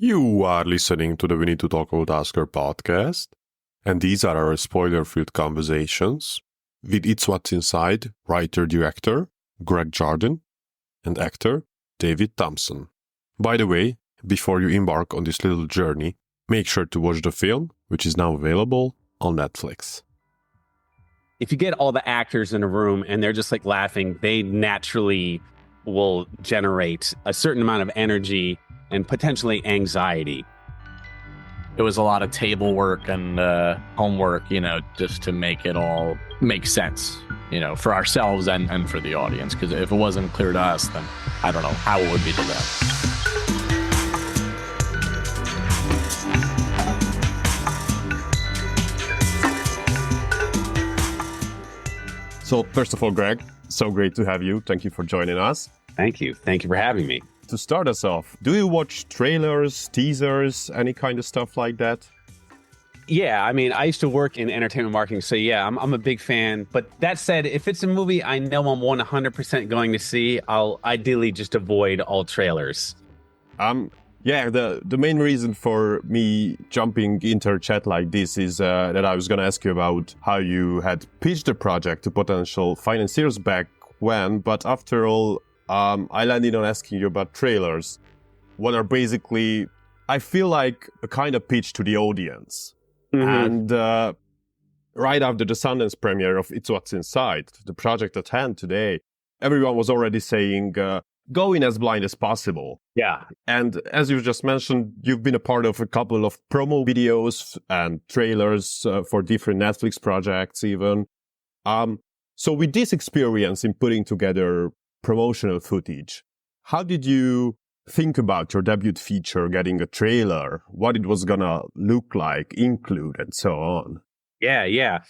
You are listening to the We Need to Talk About Oscar podcast, and these are our spoiler-filled conversations with It's What's Inside writer-director Greg Jardin and actor David Thompson. By the way, before you embark on this little journey, make sure to watch the film, which is now available on Netflix. If you get all the actors in a room and they're just like laughing, they naturally will generate a certain amount of energy and potentially anxiety. It was a lot of table work and homework, just to make it all make sense, for ourselves and for the audience. Because if it wasn't clear to us, then I don't know how it would be to them. So first of all, Greg, so great to have you. Thank you for joining us. Thank you. Thank you for having me. To start us off, do you watch trailers, teasers, any kind of stuff like that? Yeah, I mean, I used to work in entertainment marketing, so yeah, I'm a big fan. But that said, if it's a movie I know I'm 100% going to see, I'll ideally just avoid all trailers. Yeah, the main reason for me jumping into a chat like this is that I was going to ask you about how you had pitched the project to potential financiers back when, but after all, I landed on asking you about trailers. What are basically, I feel like a kind of pitch to the audience. Mm-hmm. And right after the Sundance premiere of It's What's Inside, the project at hand today, everyone was already saying, go in as blind as possible. Yeah. And as you just mentioned, you've been a part of a couple of promo videos and trailers for different Netflix projects even. So with this experience in putting together promotional footage, how did you think about your debut feature getting a trailer, what it was gonna look like, include, and so on? Yeah.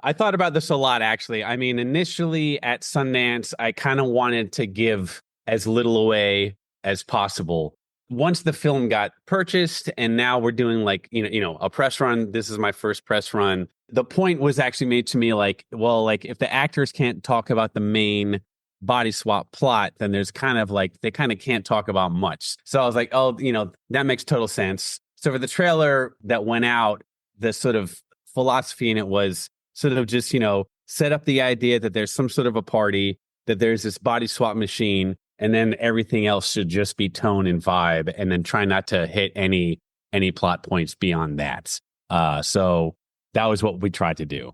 I thought about this a lot, actually. I mean, initially at Sundance, I kind of wanted to give as little away as possible. Once the film got purchased and now we're doing a press run, this is my first press run. The point was actually made to me if the actors can't talk about the main body swap plot, then there's they kind of can't talk about much. So I was like, that makes total sense. So for the trailer that went out, the sort of philosophy in it was sort of just, set up the idea that there's some sort of a party, that there's this body swap machine, and then everything else should just be tone and vibe, and then try not to hit any plot points beyond that. So that was what we tried to do.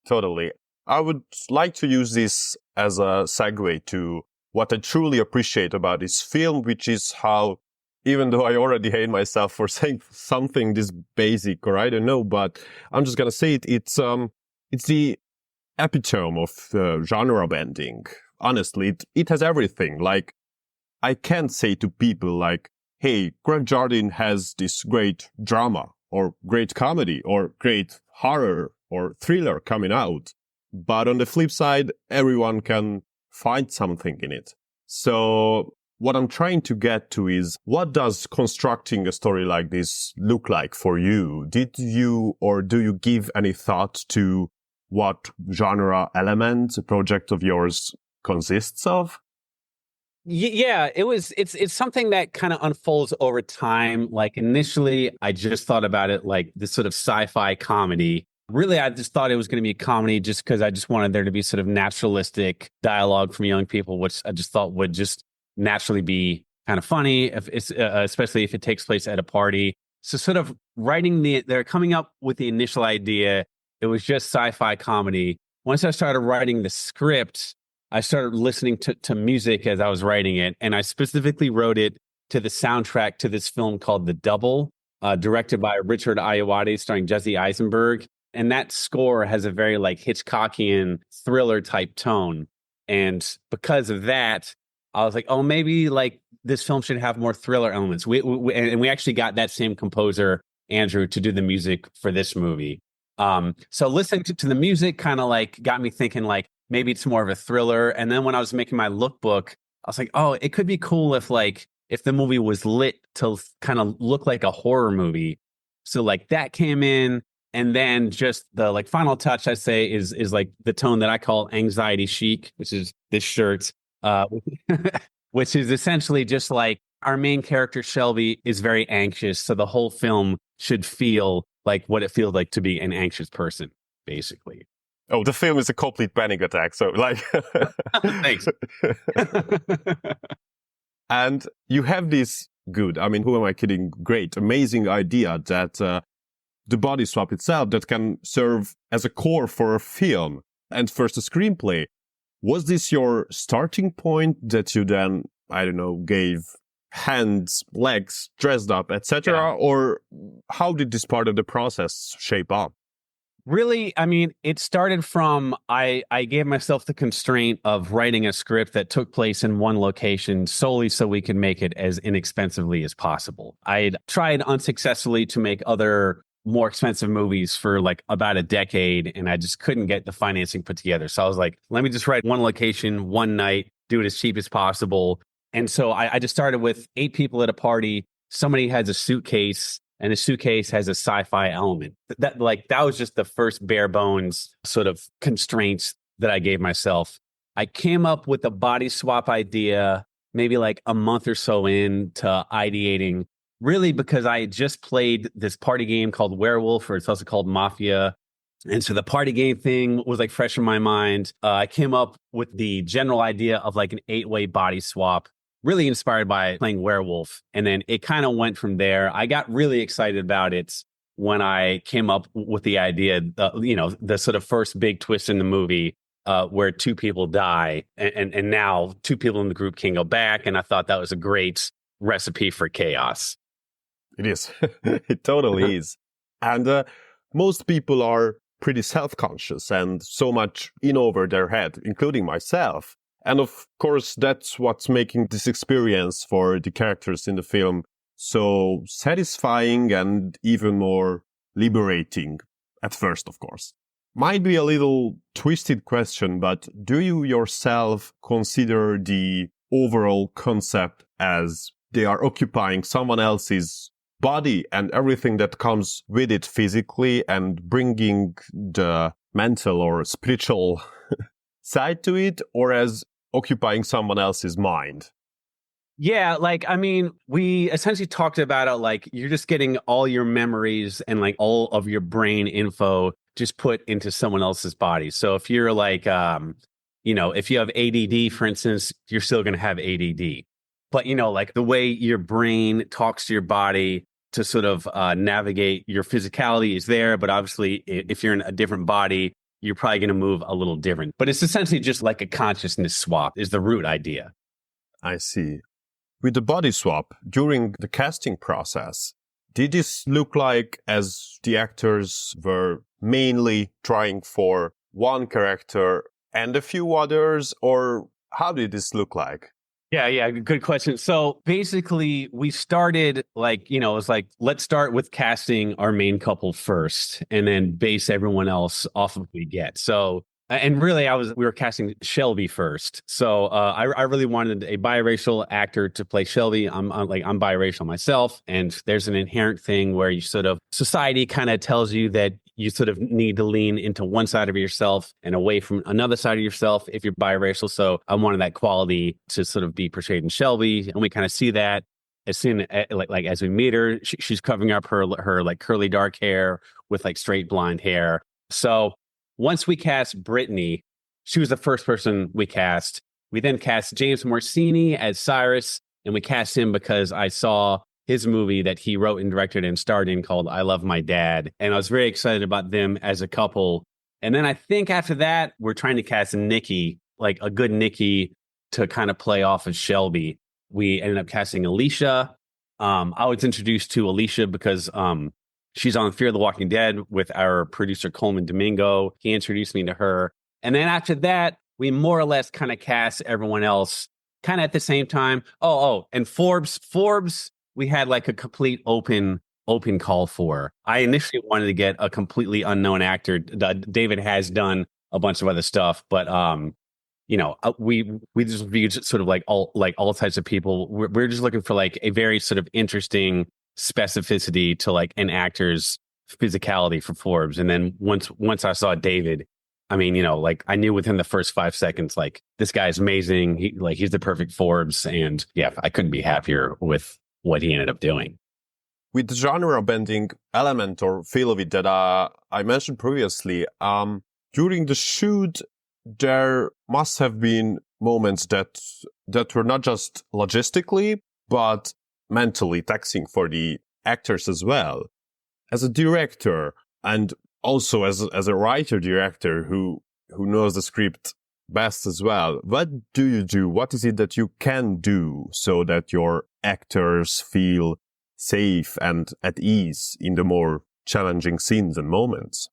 Totally. I would like to use this as a segue to what I truly appreciate about this film, which is how, even though I already hate myself for saying something this basic, or I don't know, but I'm just gonna say it, it's the epitome of genre bending. Honestly, it has everything. Like, I can't say to people like, hey, Greg Jardin has this great drama, or great comedy, or great horror, or thriller coming out. But on the flip side, everyone can find something in it. So what I'm trying to get to is, what does constructing a story like this look like for you? Did you or do you give any thought to what genre element a project of yours consists of? Yeah, it's something that kind of unfolds over time. Like initially, I just thought about it like this sort of sci-fi comedy. Really, I just thought it was going to be a comedy just because I just wanted there to be sort of naturalistic dialogue from young people, which I just thought would just naturally be kind of funny, if it's, especially if it takes place at a party. So sort of they're coming up with the initial idea. It was just sci-fi comedy. Once I started writing the script, I started listening to music as I was writing it. And I specifically wrote it to the soundtrack to this film called The Double, directed by Richard Ayoade, starring Jesse Eisenberg. And that score has a very Hitchcockian thriller type tone. And because of that, I was like, oh, maybe this film should have more thriller elements. We actually got that same composer, Andrew, to do the music for this movie. So listening to the music kind of got me thinking maybe it's more of a thriller. And then when I was making my lookbook, I was like, oh, it could be cool if the movie was lit to kind of look like a horror movie. So that came in. And then just the final touch, I say, is the tone that I call anxiety chic, which is this shirt, which is essentially just our main character, Shelby, is very anxious. So the whole film should feel like what it feels like to be an anxious person, basically. Oh, the film is a complete panic attack. So like, Thanks. And you have this good, I mean, who am I kidding? Great, amazing idea that the body swap itself that can serve as a core for a film and first a screenplay. Was this your starting point that you then, I don't know, gave hands, legs, dressed up, etc.? Yeah. Or how did this part of the process shape up? Really, I mean, it started from I gave myself the constraint of writing a script that took place in one location solely so we could make it as inexpensively as possible. I'd tried unsuccessfully to make other more expensive movies for like about a decade, and I just couldn't get the financing put together. So I was like, let me just write one location, one night, do it as cheap as possible. And so I just started with 8 people at a party. Somebody has a suitcase, and the suitcase has a sci-fi element. That was just the first bare bones sort of constraints that I gave myself. I came up with a body swap idea maybe like a month or so into ideating, really because I had just played this party game called Werewolf, or it's also called Mafia. And so the party game thing was like fresh in my mind. I came up with the general idea of like an 8-way body swap, really inspired by playing Werewolf. And then it kind of went from there. I got really excited about it when I came up with the idea, the sort of first big twist in the movie where 2 people die. And now 2 people in the group can go back. And I thought that was a great recipe for chaos. It is. It totally is. And most people are pretty self-conscious and so much in over their head, including myself. And of course, that's what's making this experience for the characters in the film so satisfying and even more liberating at first, of course. Might be a little twisted question, but do you yourself consider the overall concept as they are occupying someone else's body and everything that comes with it physically and bringing the mental or spiritual side to it, or as occupying someone else's mind? Yeah, like, I mean, we essentially talked about it like you're just getting all your memories and like all of your brain info just put into someone else's body. So if you're like, if you have ADD, for instance, you're still going to have ADD. But, like the way your brain talks to your body to sort of navigate your physicality is there. But obviously, if you're in a different body, you're probably going to move a little different. But it's essentially just like a consciousness swap is the root idea. I see. With the body swap, during the casting process, did this look like as the actors were mainly trying for one character and a few others, or how did this look like? Yeah, good question. So basically, we started like, it was like, let's start with casting our main couple first and then base everyone else off of what we get. So, and really, we were casting Shelby first. So I really wanted a biracial actor to play Shelby. I'm biracial myself. And there's an inherent thing where you sort of, society kind of tells you that you sort of need to lean into one side of yourself and away from another side of yourself if you're biracial. So I wanted that quality to sort of be portrayed in Shelby. And we kind of see that as soon as we meet her, she's covering up her like curly dark hair with like straight blonde hair. So once we cast Brittany, she was the first person we cast. We then cast James Morsini as Cyrus, and we cast him because I saw his movie that he wrote and directed and starred in called I Love My Dad. And I was very excited about them as a couple. And then I think after that, we're trying to cast Nikki, like a good Nikki to kind of play off of Shelby. We ended up casting Alicia. I was introduced to Alicia because she's on Fear the Walking Dead with our producer, Coleman Domingo. He introduced me to her. And then after that, we more or less kind of cast everyone else kind of at the same time. And Forbes, we had like a complete open call for. I initially wanted to get a completely unknown actor. David has done a bunch of other stuff, but we just viewed sort of like all types of people. We're just looking for like a very sort of interesting specificity to like an actor's physicality for Forbes. And then once I saw David, I mean, like I knew within the first 5 seconds, like this guy's amazing. He's the perfect Forbes. And yeah, I couldn't be happier with what he ended up doing. With the genre bending element or feel of it that I mentioned previously, during the shoot, there must have been moments that were not just logistically, but mentally taxing for the actors as well. As a director, and also as a writer-director who knows the script best as well, what do you do? What is it that you can do so that your actors feel safe and at ease in the more challenging scenes and moments?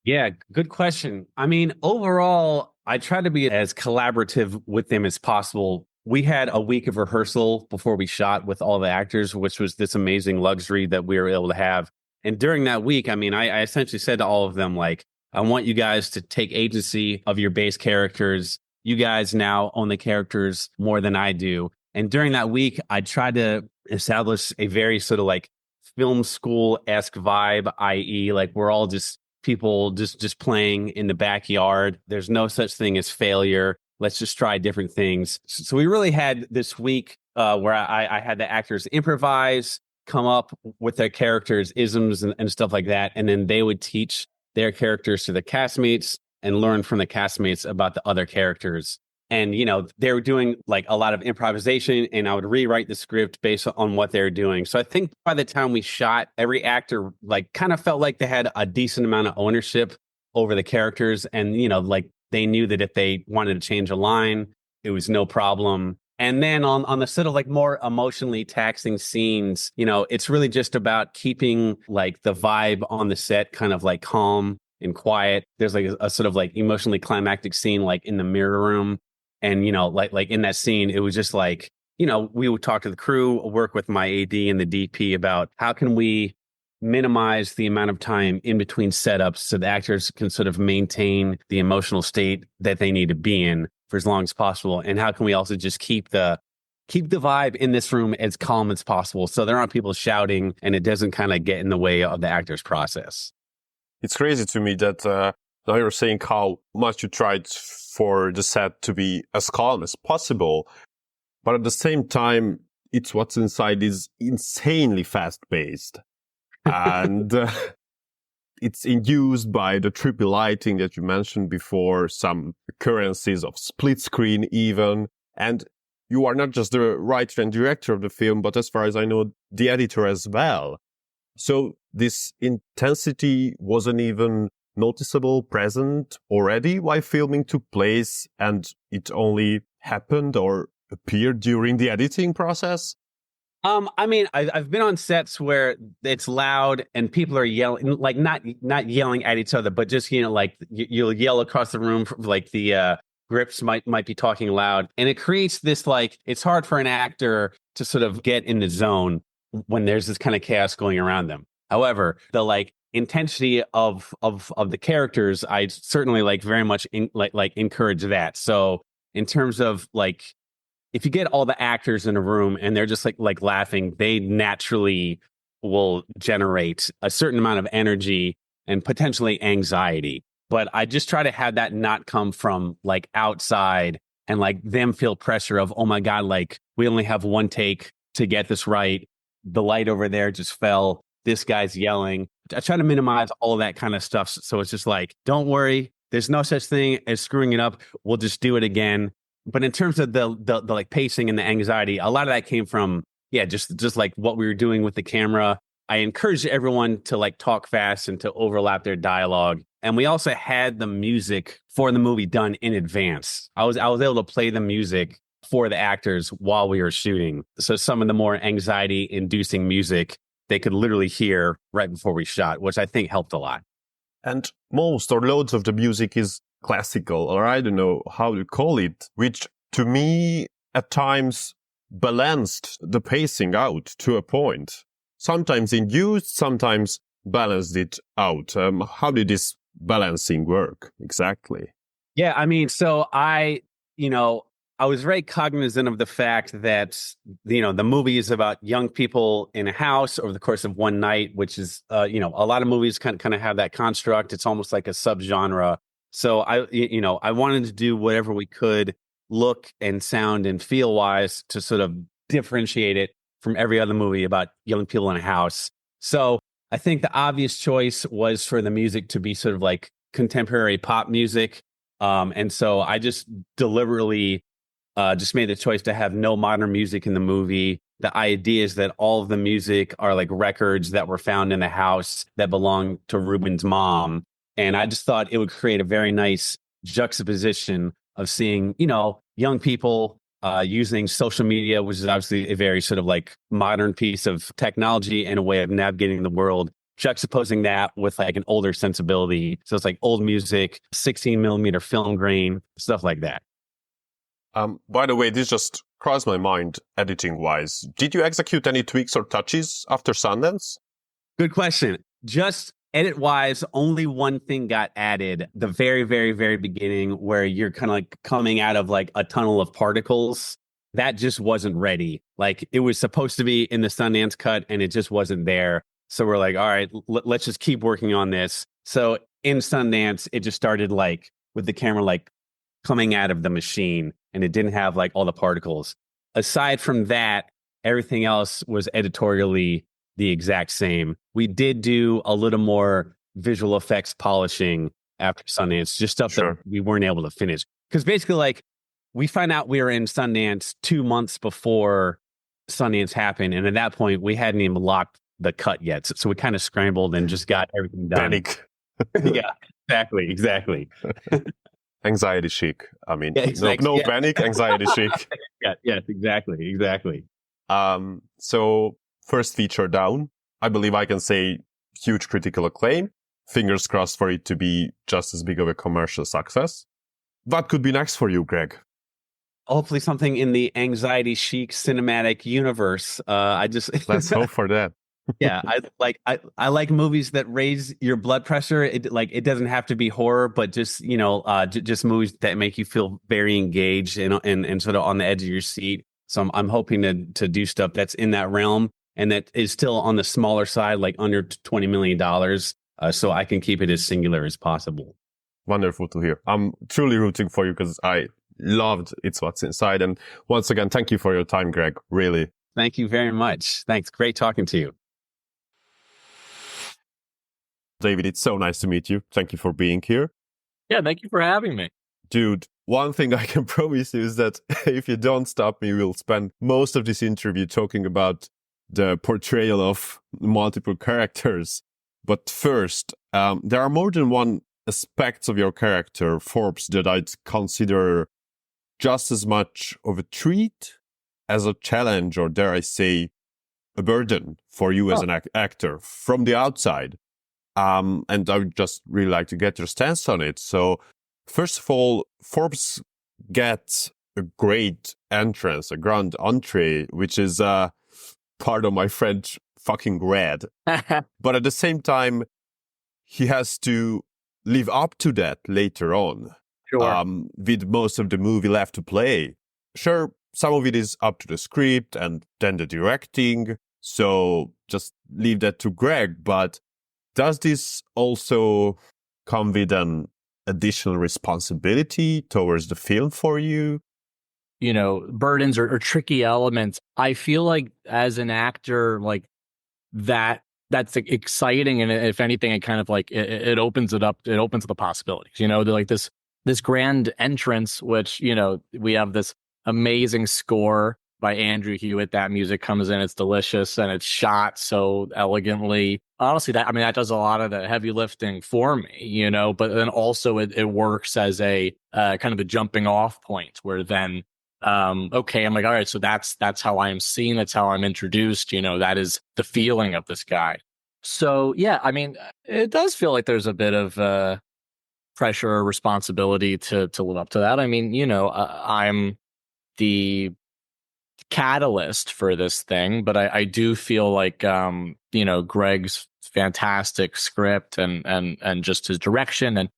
Yeah, good question. I mean, overall, I try to be as collaborative with them as possible. We had a week of rehearsal before we shot with all the actors, which was this amazing luxury that we were able to have. And during that week, I mean, I essentially said to all of them, like, I want you guys to take agency of your base characters. You guys now own the characters more than I do. And during that week, I tried to establish a very sort of like film school-esque vibe, i.e. like we're all just people just playing in the backyard. There's no such thing as failure. Let's just try different things. So we really had this week where I had the actors improvise, come up with their characters, isms and stuff like that. And then they would teach their characters to the castmates and learn from the castmates about the other characters. And, they were doing like a lot of improvisation, and I would rewrite the script based on what they're doing. So I think by the time we shot, every actor like kind of felt like they had a decent amount of ownership over the characters. And, like they knew that if they wanted to change a line, it was no problem. And then on the sort of like more emotionally taxing scenes, it's really just about keeping like the vibe on the set kind of like calm and quiet. There's like a sort of like emotionally climactic scene like in the mirror room. And, like in that scene, it was just like, we would talk to the crew, work with my AD and the DP about how can we minimize the amount of time in between setups so the actors can sort of maintain the emotional state that they need to be in for as long as possible. And how can we also just keep the vibe in this room as calm as possible so there aren't people shouting and it doesn't kind of get in the way of the actor's process. It's crazy to me that now you're saying how much you tried for the set to be as calm as possible, but at the same time, it's what's inside is insanely fast-paced. And it's induced by the triple lighting that you mentioned before, some occurrences of split screen even. And you are not just the writer and director of the film, but as far as I know, the editor as well. So this intensity wasn't even noticeable, present already while filming took place, and it only happened or appeared during the editing process? I mean, I've been on sets where it's loud and people are yelling, like not yelling at each other, but just, like you'll yell across the room, like the grips might be talking loud. And it creates this, like, it's hard for an actor to sort of get in the zone when there's this kind of chaos going around them. However, the like intensity of the characters, I certainly like very much encourage that. So in terms of like, if you get all the actors in a room and they're just like laughing, they naturally will generate a certain amount of energy and potentially anxiety. But I just try to have that not come from like outside and like them feel pressure of, oh my God, like we only have one take to get this right. The light over there just fell. This guy's yelling. I try to minimize all that kind of stuff. So it's just like, don't worry. There's no such thing as screwing it up. We'll just do it again. But in terms of the like pacing and the anxiety, a lot of that came from, just like what we were doing with the camera. I encouraged everyone to like talk fast and to overlap their dialogue. And we also had the music for the movie done in advance. I was able to play the music for the actors while we were shooting. So some of the more anxiety inducing music they could literally hear right before we shot, which I think helped a lot. And most or loads of the music is classical, or I don't know how to call it, which to me at times balanced the pacing out to a point. Sometimes induced, sometimes balanced it out. How did this balancing work exactly? Yeah, I mean, so I was very cognizant of the fact that, the movie is about young people in a house over the course of one night, which is, a lot of movies kind of have that construct. It's almost like a subgenre So I wanted to do whatever we could, look and sound and feel wise, to sort of differentiate it from every other movie about young people in a house. So I think the obvious choice was for the music to be sort of like contemporary pop music. And so I just deliberately just made the choice to have no modern music in the movie. The idea is that all of the music are like records that were found in the house that belonged to Ruben's mom. And I just thought it would create a very nice juxtaposition of seeing, young people using social media, which is obviously a very sort of like modern piece of technology and a way of navigating the world, juxtaposing that with like an older sensibility. So it's like old music, 16 millimeter film grain, stuff like that. By the way, this just crossed my mind editing wise. Did you execute any tweaks or touches after Sundance? Good question. Just edit wise, only one thing got added. The very, very, very beginning, where you're kind of like coming out of like a tunnel of particles. That just wasn't ready. Like it was supposed to be in the Sundance cut and it just wasn't there. So we're like, all right, let's just keep working on this. So in Sundance, it just started like with the camera like coming out of the machine, and it didn't have like all the particles. Aside from that, everything else was editorially the exact same. We did do a little more visual effects polishing after Sundance, just stuff that we weren't able to finish. Because basically, like, we found out we were in Sundance 2 months before Sundance happened. And at that point, we hadn't even locked the cut yet. So we kind of scrambled and just got everything done. Panic. Yeah, exactly. Anxiety chic. I mean, yeah, exactly. no panic, anxiety chic. Yes, exactly. So first feature down, I believe I can say huge critical acclaim. Fingers crossed for it to be just as big of a commercial success. What could be next for you, Greg? Hopefully something in the anxiety chic cinematic universe. Let's hope for that. Yeah, I like movies that raise your blood pressure. It doesn't have to be horror, but just just movies that make you feel very engaged and sort of on the edge of your seat. So I'm hoping to do stuff that's in that realm and that is still on the smaller side, like under $20 million, so I can keep it as singular as possible. Wonderful to hear. I'm truly rooting for you because I loved It's What's Inside. And once again, thank you for your time, Greg. Really. Thank you very much. Thanks. Great talking to you. David, it's so nice to meet you. Thank you for being here. Yeah, thank you for having me. Dude, one thing I can promise you is that if you don't stop me, we'll spend most of this interview talking about the portrayal of multiple characters. But first, there are more than one aspects of your character, Forbes, that I'd consider just as much of a treat as a challenge, or dare I say, a burden for you as an actor from the outside. And I would just really like to get your stance on it. So, first of all, Forbes gets a great entrance, a grand entree, which is, pardon my French, fucking red. But at the same time, he has to live up to that later on. Sure. With most of the movie left to play. Sure, some of it is up to the script and then the directing. So just leave that to Greg. But does this also come with an additional responsibility towards the film for you? You know, burdens or tricky elements. I feel like as an actor, like that's exciting. And if anything, it kind of like, it opens it up. It opens the possibilities, like this grand entrance, which, we have this amazing score by Andrew Hewitt. That music comes in, it's delicious, and it's shot so elegantly. Honestly, that does a lot of the heavy lifting for me, but then also it works as a kind of a jumping off point where then, okay, I'm like, all right, so that's how I'm seen. That's how I'm introduced. That is the feeling of this guy. So yeah, it does feel like there's a bit of pressure or responsibility to live up to that. I'm the catalyst for this thing, but I do feel like Greg's fantastic script and just his direction and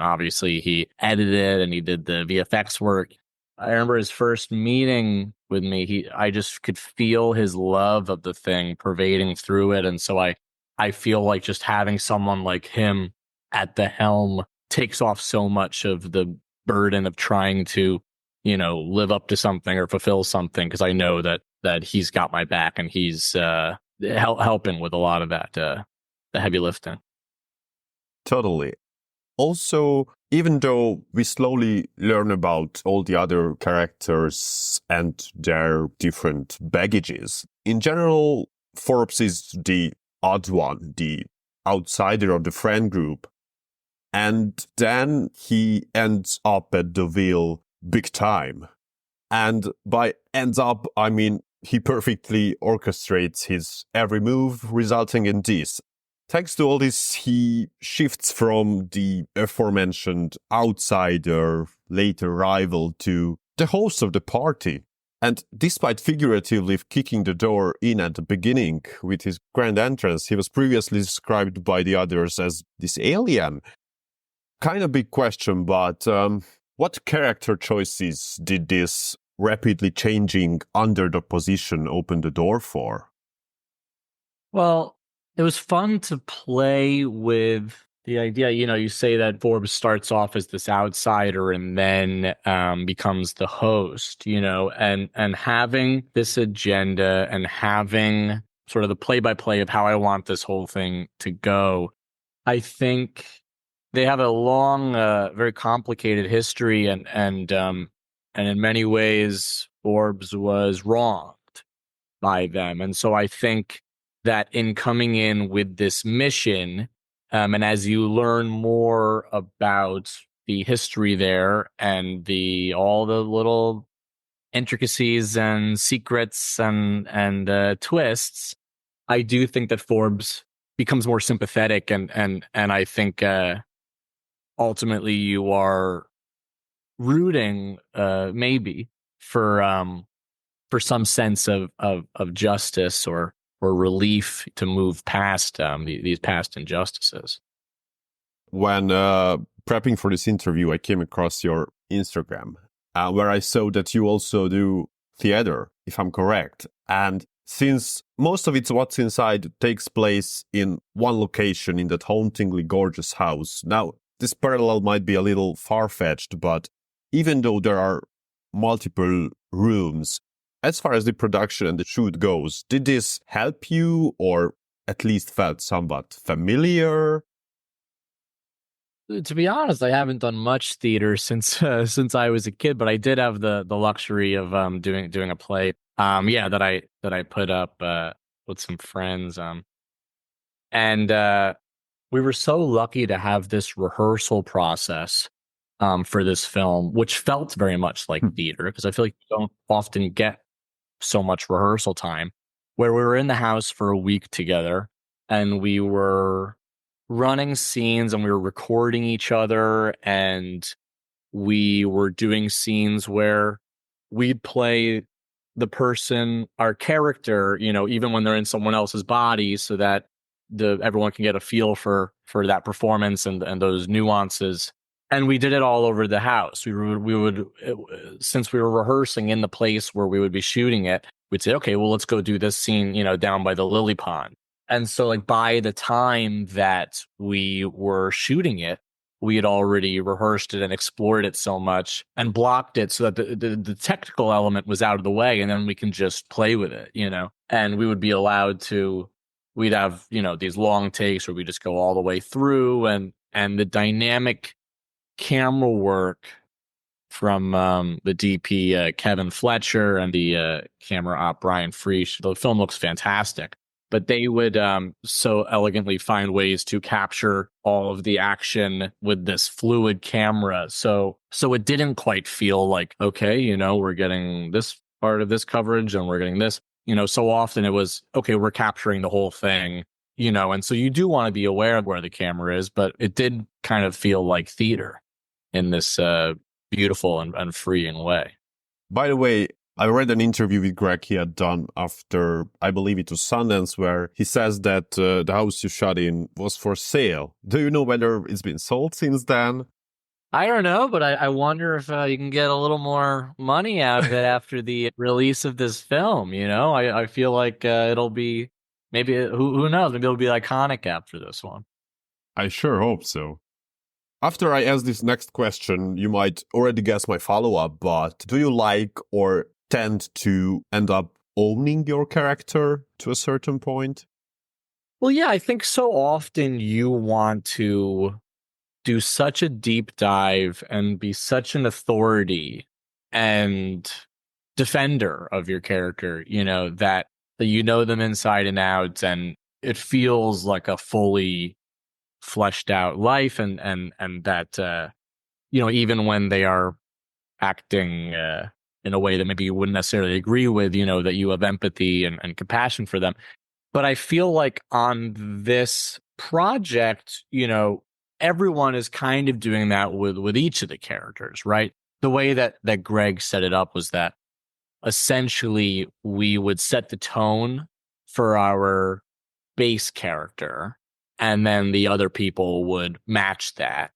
obviously he edited and he did the VFX work. I remember his first meeting with me, I just could feel his love of the thing pervading through it. And so I feel like just having someone like him at the helm takes off so much of the burden of trying to, live up to something or fulfill something, because I know that he's got my back and he's helping with a lot of that, the heavy lifting. Totally. Also, even though we slowly learn about all the other characters and their different baggages, in general, Forbes is the odd one, the outsider of the friend group. And then he ends up at the wheel big time. And by ends up, I mean, he perfectly orchestrates his every move, resulting in this. Thanks to all this, he shifts from the aforementioned outsider, later rival, to the host of the party. And despite figuratively kicking the door in at the beginning with his grand entrance, he was previously described by the others as this alien. Kind of big question, but what character choices did this rapidly changing underdog position open the door for? Well, it was fun to play with the idea. You say that Forbes starts off as this outsider and then becomes the host, and having this agenda and having sort of the play-by-play of how I want this whole thing to go. I think they have a long, very complicated history, and in many ways, Forbes was wronged by them. And so I think that in coming in with this mission, and as you learn more about the history there and all the little intricacies and secrets and twists, I do think that Forbes becomes more sympathetic, and I think ultimately you are rooting maybe for some sense of justice or relief to move past these past injustices. When prepping for this interview, I came across your Instagram, where I saw that you also do theater, if I'm correct. And since most of it's what's inside takes place in one location in that hauntingly gorgeous house, now this parallel might be a little far-fetched, but even though there are multiple rooms, as far as the production and the shoot goes, did this help you, or at least felt somewhat familiar? To be honest, I haven't done much theater since I was a kid, but I did have the luxury of doing a play, that I put up with some friends, and we were so lucky to have this rehearsal process for this film, which felt very much like theater, because I feel like you don't often get so much rehearsal time, where we were in the house for a week together and we were running scenes and we were recording each other, and we were doing scenes where we'd play the person, our character, even when they're in someone else's body, so that everyone can get a feel for that performance and those nuances. And we did it all over the house. We would, since we were rehearsing in the place where we would be shooting it, we'd say, okay, well, let's go do this scene, down by the lily pond. And so, like, by the time that we were shooting it, we had already rehearsed it and explored it so much and blocked it so that the technical element was out of the way, and then we can just play with it, And we would be allowed to, we'd have, these long takes where we just go all the way through, and the dynamic camera work from the DP Kevin Fletcher and the camera op Brian Friesch. The film looks fantastic, but they would so elegantly find ways to capture all of the action with this fluid camera. So it didn't quite feel like, okay, we're getting this part of this coverage and we're getting this. So often it was, okay, we're capturing the whole thing, and so you do want to be aware of where the camera is, but it did kind of feel like theater in this beautiful and freeing way. By the way, I read an interview with Greg he had done after, I believe it was Sundance, where he says that the house you shot in was for sale. Do you know whether it's been sold since then? I don't know, but I wonder if you can get a little more money out of it after the release of this film. I feel like it'll be, maybe, who knows, maybe it'll be iconic after this one. I sure hope so. After I ask this next question, you might already guess my follow-up, but do you like or tend to end up owning your character to a certain point? Well, yeah, I think so often you want to do such a deep dive and be such an authority and defender of your character, that you know them inside and out, and it feels like a fully fleshed out life, and that even when they are acting in a way that maybe you wouldn't necessarily agree with, that you have empathy and compassion for them. But I feel like on this project, everyone is kind of doing that with each of the characters, right? The way that Greg set it up was that essentially we would set the tone for our base character, and then the other people would match that.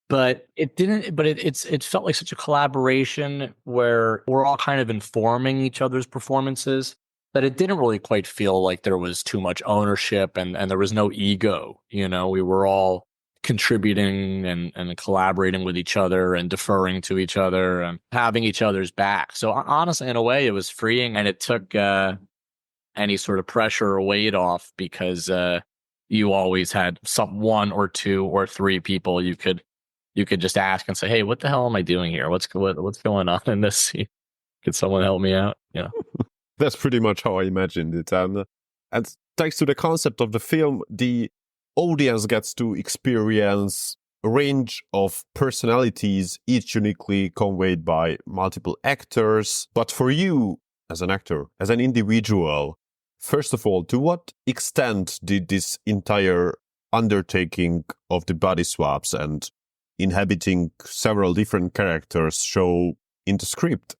But it didn't. But it felt like such a collaboration where we're all kind of informing each other's performances, that it didn't really quite feel like there was too much ownership and there was no ego. We were all contributing and collaborating with each other and deferring to each other and having each other's back. So honestly, in a way, it was freeing, and it took any sort of pressure or weight off, because you always had one or two or three people you could just ask and say, "Hey, what the hell am I doing here? What's going on in this scene? Could someone help me out?" That's pretty much how I imagined it. And thanks to the concept of the film, the audience gets to experience a range of personalities, each uniquely conveyed by multiple actors. But for you, as an actor, as an individual, first of all, to what extent did this entire undertaking of the body swaps and inhabiting several different characters show in the script?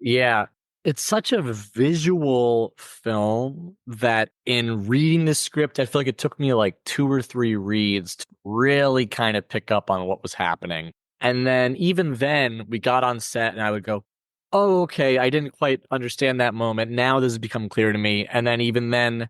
Yeah, it's such a visual film that in reading the script, I feel like it took me like 2 or 3 reads to really kind of pick up on what was happening. And then even then, we got on set and I would go, "Oh, okay, I didn't quite understand that moment. Now this has become clear to me." And then even then,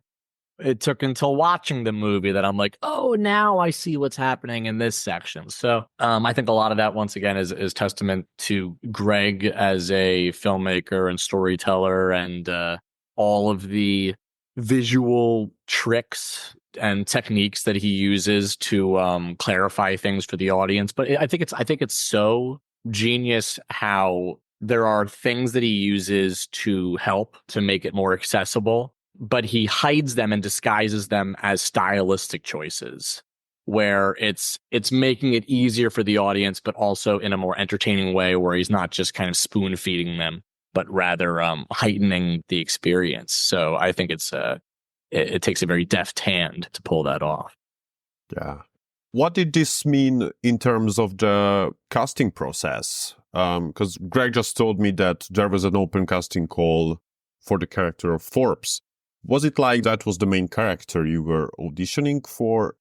it took until watching the movie that I'm like, "Oh, now I see what's happening in this section." So I think a lot of that, once again, is testament to Greg as a filmmaker and storyteller, and all of the visual tricks and techniques that he uses to clarify things for the audience. But I think it's so genius how there are things that he uses to help to make it more accessible, but he hides them and disguises them as stylistic choices, where it's making it easier for the audience, but also in a more entertaining way, where he's not just kind of spoon feeding them, but rather heightening the experience. So I think it takes a very deft hand to pull that off. Yeah. What did this mean in terms of the casting process? Because Greg just told me that there was an open casting call for the character of Forbes. Was it like that was the main character you were auditioning for?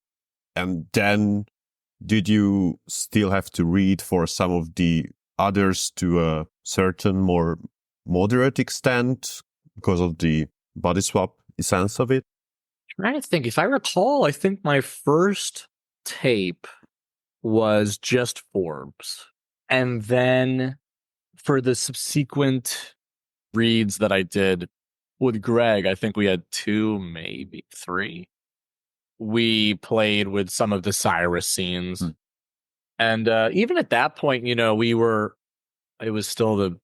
And then did you still have to read for some of the others to a certain more moderate extent because of the body swap essence of it? I'm trying to think. If I recall, I think my first tape was just Forbes. And then for the subsequent reads that I did with Greg, I think we had 2, maybe 3. We played with some of the Cyrus scenes. And even at that point, it was still the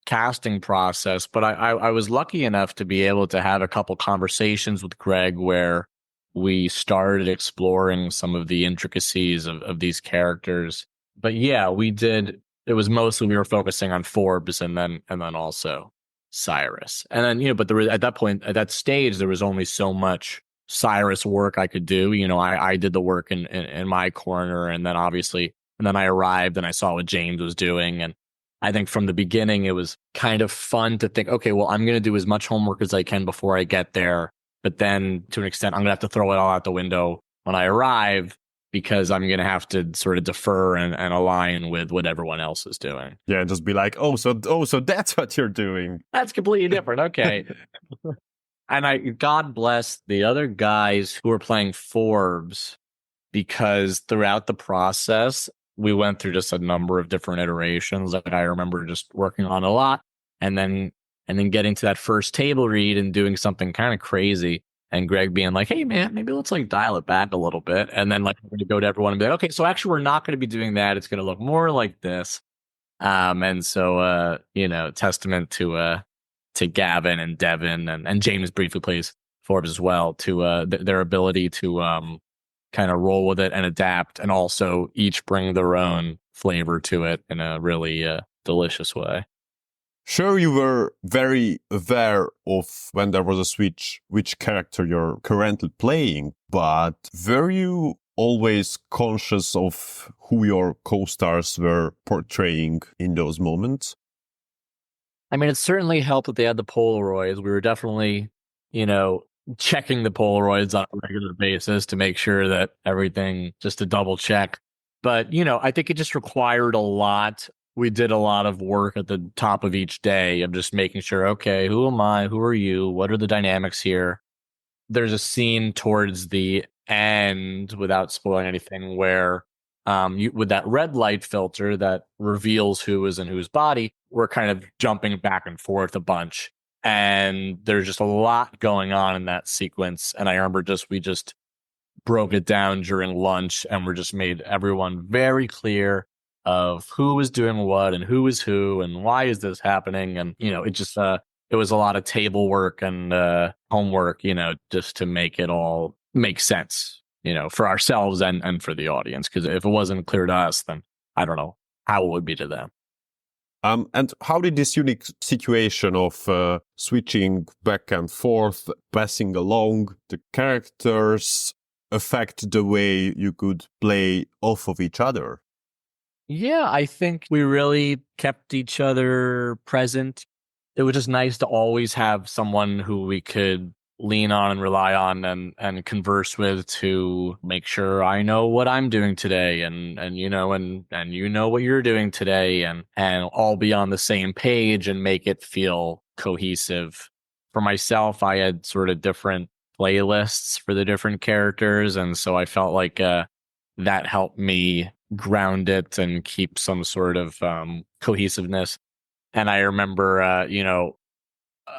casting process, but I was lucky enough to be able to have a couple conversations with Greg where we started exploring some of the intricacies of these characters. But yeah, we did. It was mostly we were focusing on Forbes and then also Cyrus. And then, but there was, at that point, at that stage, there was only so much Cyrus work I could do. I did the work in my corner, and then I arrived and I saw what James was doing. And I think from the beginning, it was kind of fun to think, okay, well, I'm going to do as much homework as I can before I get there. But then to an extent, I'm going to have to throw it all out the window when I arrive, because I'm going to have to sort of defer and align with what everyone else is doing. Yeah, and just be like, so that's what you're doing. That's completely different. Okay. And God bless the other guys who were playing Forbes. because throughout the process, we went through just a number of different iterations. Like I remember just working on a lot and then getting to that first table read and doing something kind of crazy. And Greg being like, hey, man, maybe let's like dial it back a little bit. And then like we're going to go to everyone and be like, okay, so actually we're not going to be doing that. It's going to look more like this. And so, testament to Gavin and Devin and James briefly plays Forbes as well, to their ability to kind of roll with it and adapt, and also each bring their own flavor to it in a really delicious way. Sure, you were very aware of when there was a switch, which character you're currently playing, but were you always conscious of who your co-stars were portraying in those moments? I mean, it certainly helped that they had the Polaroids. We were definitely, checking the Polaroids on a regular basis to make sure that everything, just to double check. But, I think it just required a lot. We did a lot of work at the top of each day of just making sure, okay, who am I? Who are you? What are the dynamics here? There's a scene towards the end, without spoiling anything, where with that red light filter that reveals who is in whose body, we're kind of jumping back and forth a bunch. And there's just a lot going on in that sequence. And I remember we just broke it down during lunch, and we just made everyone very clear of who was doing what and who is who and why is this happening. And, it just, it was a lot of table work and homework, just to make it all make sense, for ourselves and for the audience. Because if it wasn't clear to us, then I don't know how it would be to them. And how did this unique situation of switching back and forth, passing along the characters affect the way you could play off of each other? Yeah, I think we really kept each other present. It was just nice to always have someone who we could lean on and rely on and converse with to make sure I know what I'm doing today and what you're doing today and all be on the same page and make it feel cohesive. For myself, I had sort of different playlists for the different characters, and so I felt like that helped me ground it and keep some sort of cohesiveness. And I remember,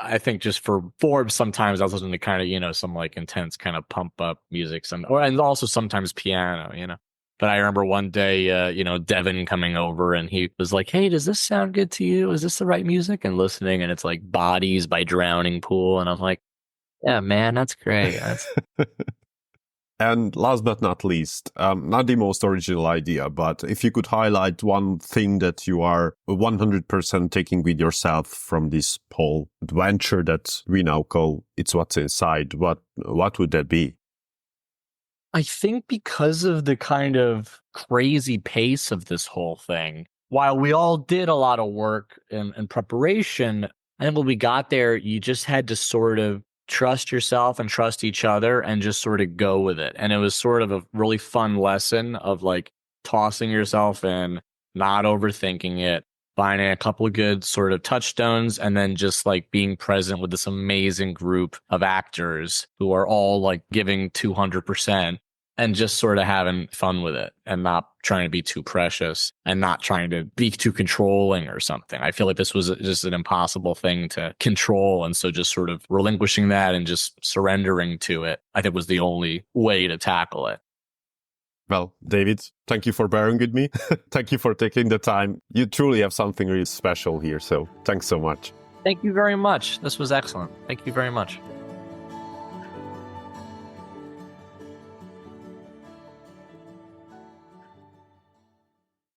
I think just for Forbes, sometimes I was listening to kind of, some like intense kind of pump up music, and also sometimes piano, But I remember one day, Devin coming over and he was like, hey, does this sound good to you? Is this the right music? And listening, and it's like Bodies by Drowning Pool. And I was like, yeah, man, that's great. And last but not least, not the most original idea, but if you could highlight one thing that you are 100% taking with yourself from this whole adventure that we now call It's What's Inside, what would that be? I think because of the kind of crazy pace of this whole thing, while we all did a lot of work in preparation, and when we got there, you just had to sort of trust yourself and trust each other and just sort of go with it. And it was sort of a really fun lesson of like tossing yourself in, not overthinking it, finding a couple of good sort of touchstones, and then just like being present with this amazing group of actors who are all like giving 200% and just sort of having fun with it and not trying to be too precious and not trying to be too controlling or something. I feel like this was just an impossible thing to control. And so just sort of relinquishing that and just surrendering to it, I think was the only way to tackle it. Well, David, thank you for bearing with me. Thank you for taking the time. You truly have something really special here. So thanks so much. Thank you very much. This was excellent. Thank you very much.